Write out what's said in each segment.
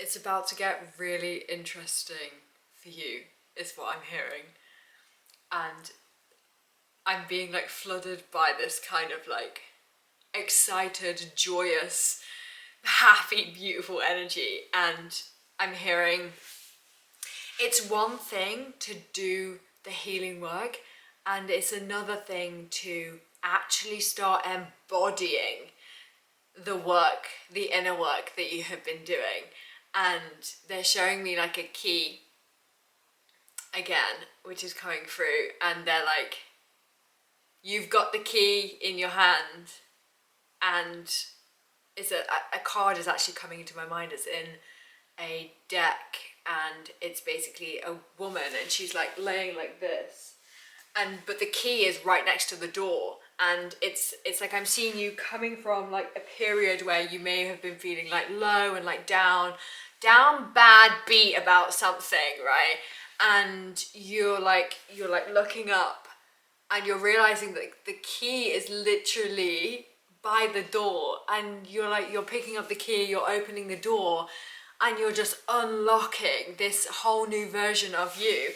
It's about to get really interesting for you, is what I'm hearing. And I'm being like flooded by this kind of like excited, joyous, happy, beautiful energy. And I'm hearing it's one thing to do the healing work, and it's another thing to actually start embodying the work, the inner work that you have been doing. And they're showing me like a key again, which is coming through, and they're like, you've got the key in your hand, and it's a card is actually coming into my mind. It's in a deck, and it's basically a woman, and she's like laying like this, and but the key is right next to the door. And it's like I'm seeing you coming from like a period where you may have been feeling like low and like down bad beat about something, right? And you're like looking up, and you're realizing that the key is literally by the door, and you're picking up the key, you're opening the door, and you're just unlocking this whole new version of you.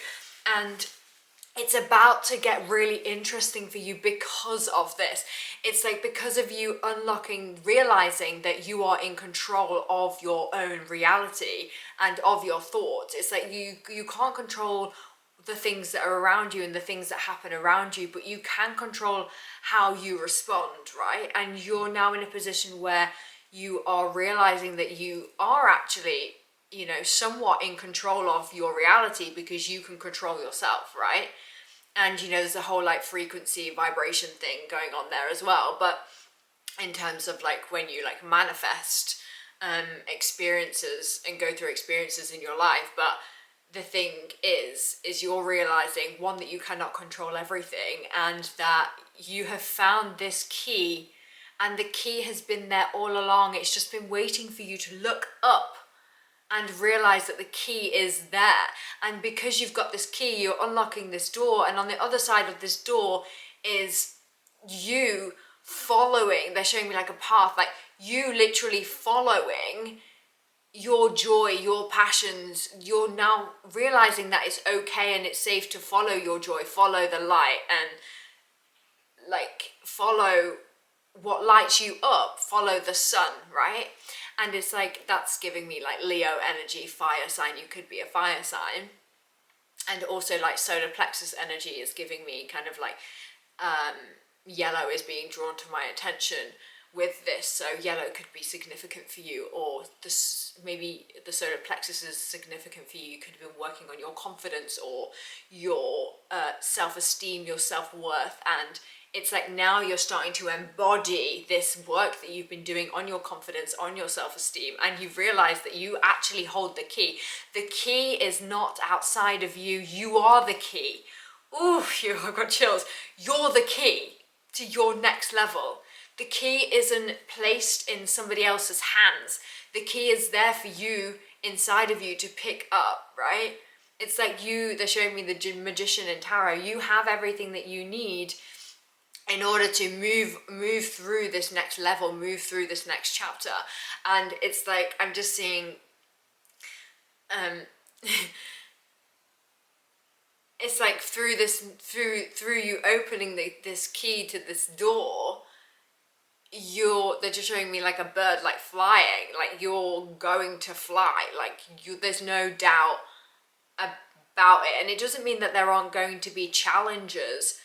And it's about to get really interesting for you because of this. It's like because of you unlocking, realizing that you are in control of your own reality and of your thoughts. It's like you can't control the things that are around you and the things that happen around you, but you can control how you respond, right? And you're now in a position where you are realizing that you are actually, somewhat in control of your reality because you can control yourself, right? And there's a whole like frequency vibration thing going on there as well. But in terms of like when you like manifest experiences and go through experiences in your life, but the thing is you're realizing, one, that you cannot control everything, and that you have found this key, and the key has been there all along. It's just been waiting for you to look up and realize that the key is there. And because you've got this key, you're unlocking this door, and on the other side of this door is you following, they're showing me like a path, like you literally following your joy, your passions. You're now realizing that it's okay and it's safe to follow your joy, follow the light, and like follow what lights you up, follow the sun, right? And it's like, that's giving me like Leo energy, fire sign. You could be a fire sign. And also like solar plexus energy is giving me kind of like yellow is being drawn to my attention with this. So yellow could be significant for you, or this, maybe the solar plexus is significant for you. You could have been working on your confidence or your self-esteem, your self-worth, and it's like now you're starting to embody this work that you've been doing on your confidence, on your self-esteem, and you've realized that you actually hold the key. The key is not outside of you. You are the key. Ooh, I've got chills. You're the key to your next level. The key isn't placed in somebody else's hands. The key is there for you, inside of you, to pick up, right? It's like they're showing me the magician in tarot. You have everything that you need in order to move through this next level, move through this next chapter. And it's like, I'm just seeing, it's like through you opening this key to this door, they're just showing me like a bird like flying, like you're going to fly, like there's no doubt about it. And it doesn't mean that there aren't going to be challenges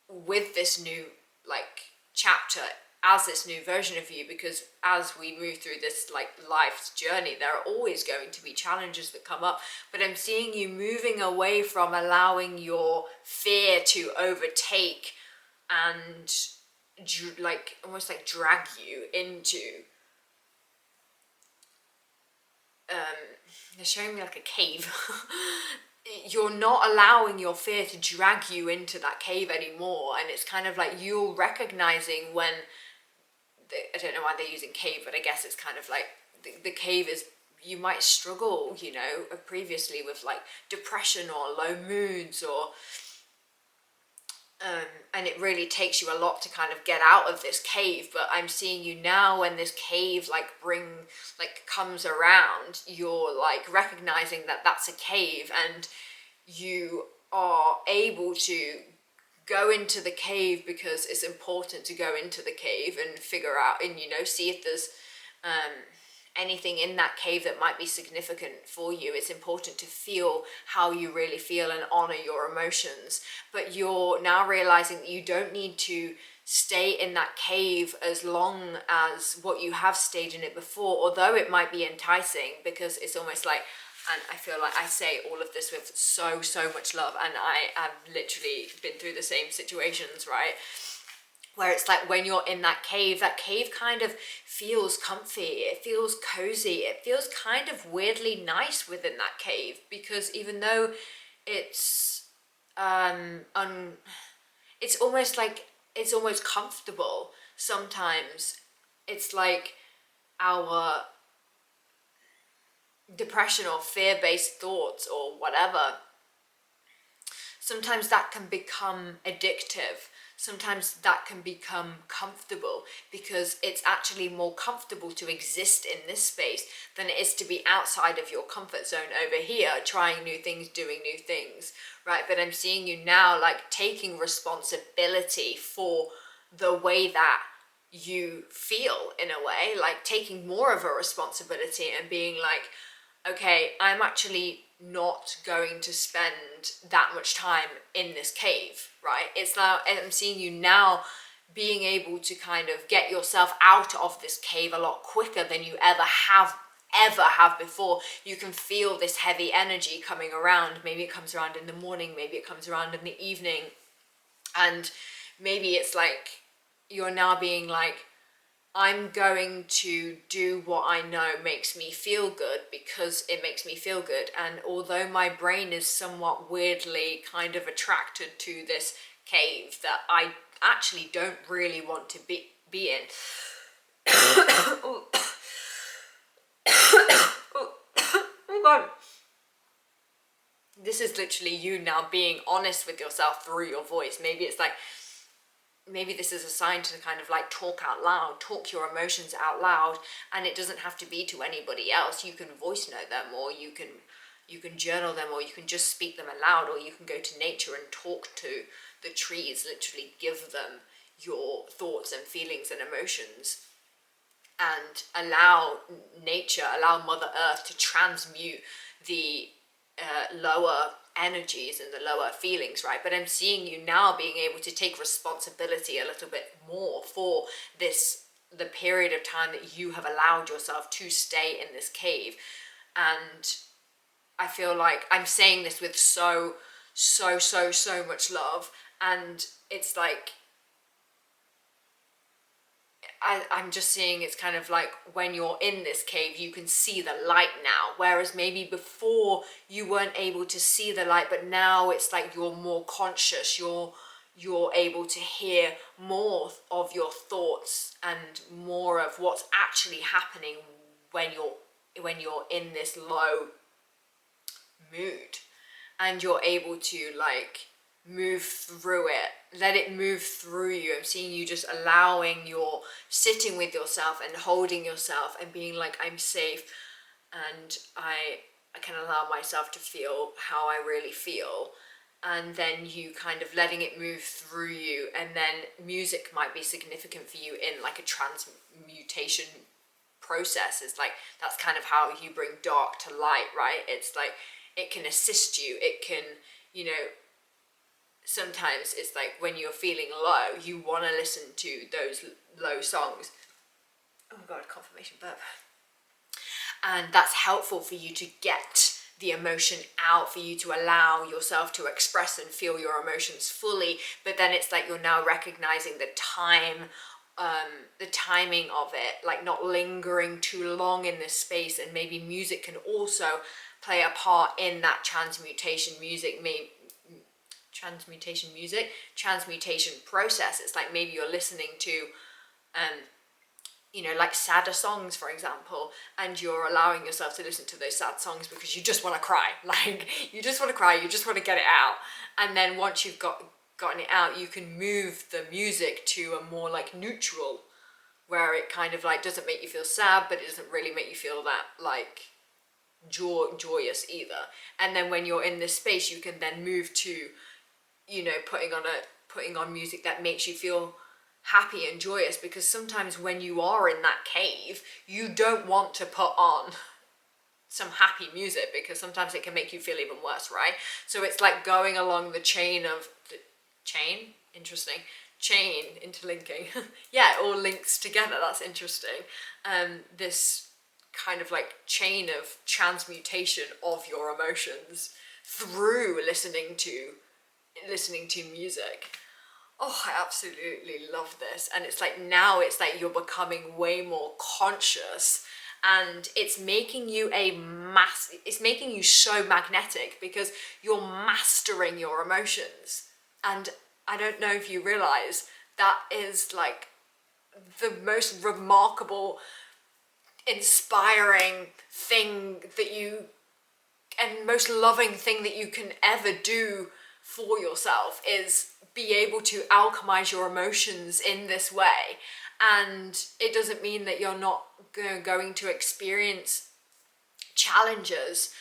with this new like chapter, as this new version of you, because as we move through this like life's journey, there are always going to be challenges that come up. But I'm seeing you moving away from allowing your fear to overtake and like almost like drag you into they're showing me like a cave. You're not allowing your fear to drag you into that cave anymore. And it's kind of like you're recognizing when I don't know why they're using cave, but I guess it's kind of like the cave is, you might struggle, previously with like depression or low moods, or And it really takes you a lot to kind of get out of this cave. But I'm seeing you now, when this cave comes around, you're like recognizing that that's a cave, and you are able to go into the cave because it's important to go into the cave and figure out and see if there's anything in that cave that might be significant for you. It's important to feel how you really feel and honor your emotions. But you're now realizing that you don't need to stay in that cave as long as what you have stayed in it before, although it might be enticing, because it's almost like, and I feel like I say all of this with so much love, and I have literally been through the same situations, right? Where it's like when you're in that cave kind of feels comfy, it feels cozy, it feels kind of weirdly nice within that cave, because even though it's it's almost comfortable sometimes. It's like our depression or fear-based thoughts or whatever, sometimes that can become addictive. Sometimes that can become comfortable, because it's actually more comfortable to exist in this space than it is to be outside of your comfort zone over here, trying new things, doing new things, right? But I'm seeing you now like taking responsibility for the way that you feel, in a way, like taking more of a responsibility and being like, okay, I'm actually not going to spend that much time in this cave, right? It's now, I'm seeing you now being able to kind of get yourself out of this cave a lot quicker than you ever have before. You can feel this heavy energy coming around. Maybe it comes around in the morning, maybe it comes around in the evening, and maybe it's like you're now being like, I'm going to do what I know makes me feel good because it makes me feel good. And although my brain is somewhat weirdly kind of attracted to this cave that I actually don't really want to be in. Oh. Oh God. This is literally you now being honest with yourself through your voice. Maybe this is a sign to kind of like talk out loud, talk your emotions out loud, and it doesn't have to be to anybody else. You can voice note them, or you can journal them, or you can just speak them aloud, or you can go to nature and talk to the trees, literally give them your thoughts and feelings and emotions, and allow nature, allow Mother Earth to transmute the lower energies and the lower feelings, right? But I'm seeing you now being able to take responsibility a little bit more for the period of time that you have allowed yourself to stay in this cave. And I feel like I'm saying this with so much love, and it's like I'm just seeing it's kind of like when you're in this cave, you can see the light now. Whereas maybe before you weren't able to see the light, but now it's like you're more conscious. You're able to hear more of your thoughts and more of what's actually happening when you're in this low mood, and you're able to like move through it, let it move through you. I'm seeing you just allowing your sitting with yourself and holding yourself and being like, I'm safe, and I can allow myself to feel how I really feel. And then you kind of letting it move through you, and then music might be significant for you in like a transmutation process. It's like that's kind of how you bring dark to light, right? It's like it can assist you, it can, sometimes it's like when you're feeling low, you want to listen to those low songs. Oh my God, confirmation burp. And that's helpful for you to get the emotion out, for you to allow yourself to express and feel your emotions fully. But then it's like you're now recognizing the time, the timing of it, like not lingering too long in this space. And maybe music can also play a part in that transmutation process. It's like maybe you're listening to like sadder songs, for example, and you're allowing yourself to listen to those sad songs because you just want to cry. Like you just want to cry, you just want to get it out. And then once you've gotten it out, you can move the music to a more like neutral, where it kind of like doesn't make you feel sad, but it doesn't really make you feel that like joyous either. And then when you're in this space, you can then move to, you know, putting on music that makes you feel happy and joyous, because sometimes when you are in that cave, you don't want to put on some happy music, because sometimes it can make you feel even worse, right? So it's like going along the chain of the chain interlinking. Yeah, it all links together. That's interesting. This kind of like chain of transmutation of your emotions through listening to music. Oh, I absolutely love this. And it's like now it's like you're becoming way more conscious, and it's making you it's making you so magnetic, because you're mastering your emotions. And I don't know if you realize that is like the most remarkable, inspiring thing that you, and most loving thing that you can ever do for yourself, is be able to alchemize your emotions in this way. And it doesn't mean that you're not going to experience challenges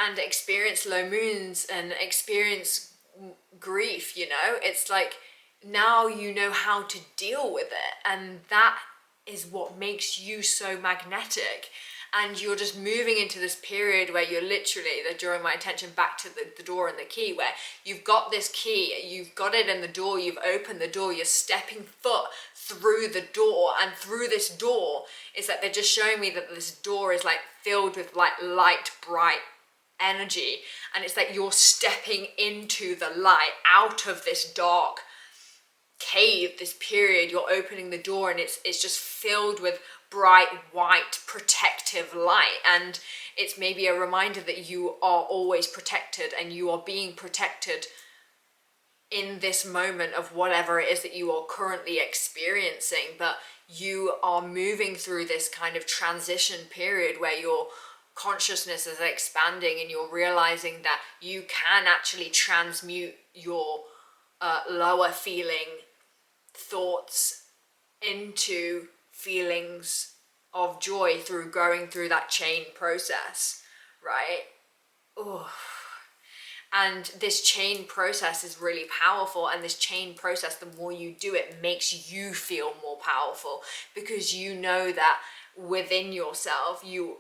and experience low moons and experience grief, you know? It's like now you know how to deal with it, and that is what makes you so magnetic. And you're just moving into this period where you're literally, they're drawing my attention back to the door and the key, where you've got this key, you've got it in the door, you've opened the door, you're stepping foot through the door, and through this door is that they're just showing me that this door is like filled with like light, bright energy, and it's like you're stepping into the light out of this dark cave, this period. You're opening the door, and it's just filled with bright white protective light, and it's maybe a reminder that you are always protected, and you are being protected in this moment of whatever it is that you are currently experiencing. But you are moving through this kind of transition period where your consciousness is expanding, and you're realizing that you can actually transmute your lower feeling thoughts into feelings of joy through going through that chain process, right? Oh. And this chain process is really powerful, and this chain process, the more you do it, makes you feel more powerful, because you know that within yourself you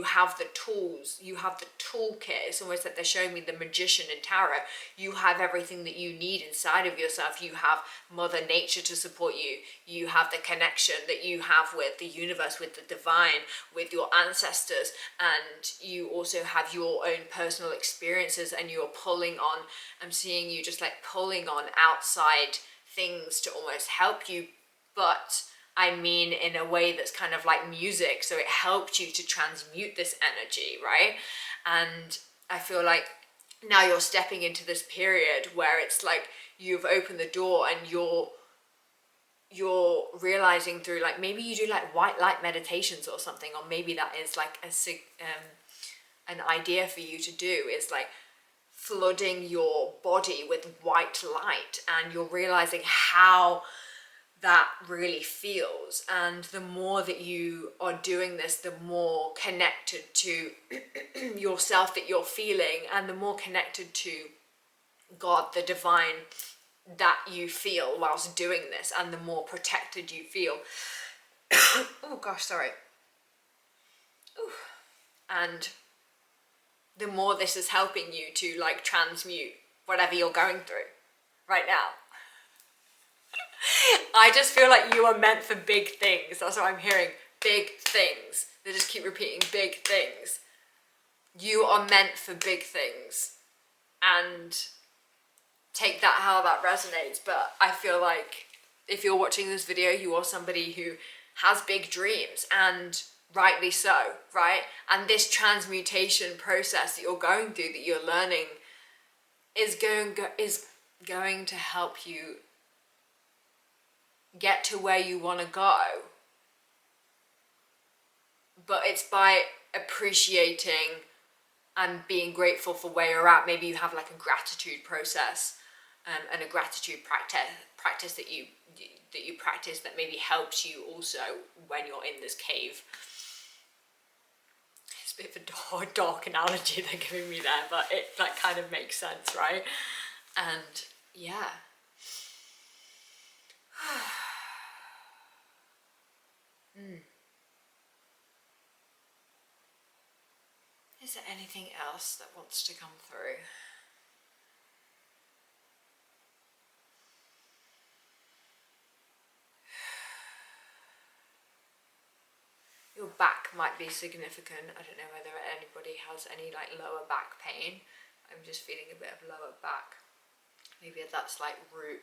have the tools, you have the toolkit. It's almost like they're showing me the magician in tarot. You have everything that you need inside of yourself. You have Mother Nature to support you. You have the connection that you have with the universe, with the divine, with your ancestors, and you also have your own personal experiences, and you're pulling on, I'm seeing you just like pulling on outside things to almost help you, but I mean in a way that's kind of like music, so it helped you to transmute this energy, right? And I feel like now you're stepping into this period where it's like you've opened the door, and you're realizing through, like, maybe you do like white light meditations or something, or maybe that is like an idea for you to do, is like flooding your body with white light, and you're realizing how that really feels. And the more that you are doing this, the more connected to yourself that you're feeling, and the more connected to God, the divine, that you feel whilst doing this, and the more protected you feel. Oh gosh, sorry. Ooh. And the more this is helping you to like transmute whatever you're going through right now. I just feel like you are meant for big things. That's what I'm hearing. Big things. They just keep repeating big things. You are meant for big things. And take that how that resonates. But I feel like if you're watching this video, you are somebody who has big dreams, and rightly so, right? And this transmutation process that you're going through, that you're learning, is going to help you get to where you want to go. But it's by appreciating and being grateful for where you're at. Maybe you have like a gratitude process and a gratitude practice that you practice that maybe helps you also when you're in this cave. It's a bit of a dark analogy they're giving me there, but it like kind of makes sense, right? And yeah. Is there anything else that wants to come through? Your back might be significant. I don't know whether anybody has any like lower back pain. I'm just feeling a bit of lower back. Maybe that's like root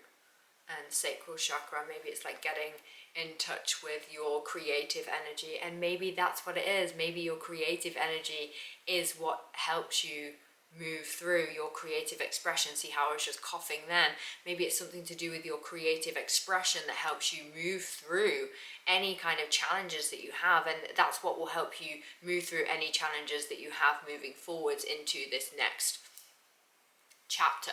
and sacral chakra. Maybe it's like getting in touch with your creative energy, and maybe that's what it is. Maybe your creative energy is what helps you move through your creative expression. See how I was just coughing then? Maybe it's something to do with your creative expression that helps you move through any kind of challenges that you have, and that's what will help you move through any challenges that you have moving forwards into this next chapter.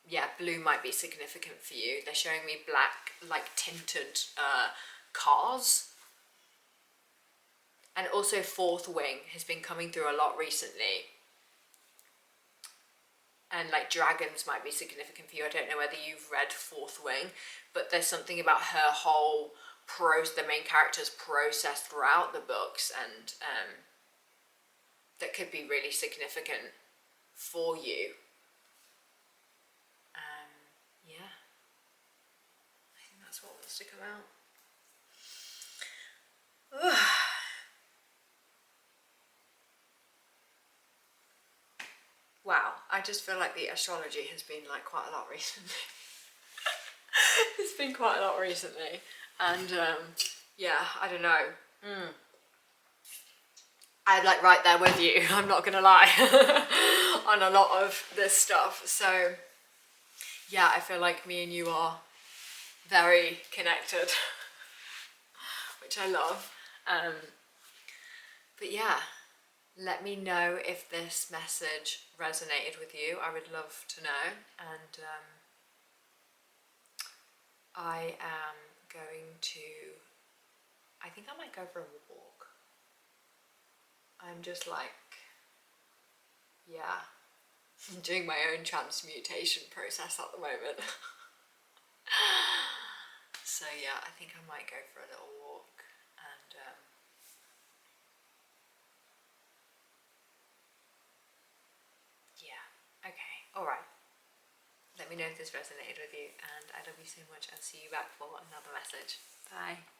Yeah, blue might be significant for you. They're showing me black, like tinted cars. And also fourth wing has been coming through a lot recently. And like dragons might be significant for you. I don't know whether you've read Fourth Wing, but there's something about her whole the main character's process throughout the books, and that could be really significant for you. Yeah, I think that's what wants to come out. Wow, I just feel like the astrology has been like quite a lot recently. It's been quite a lot recently, and yeah, I don't know. I'm like right there with you, I'm not gonna lie, on a lot of this stuff. So yeah, I feel like me and you are very connected, which I love. But yeah, let me know if this message resonated with you. I would love to know. And I am going to, I think I might go for a walk. I'm just like, yeah, doing my own transmutation process at the moment. So yeah, I think I might go for a little walk, and yeah, okay, alright. Let me know if this resonated with you, and I love you so much, and see you back for another message. Bye.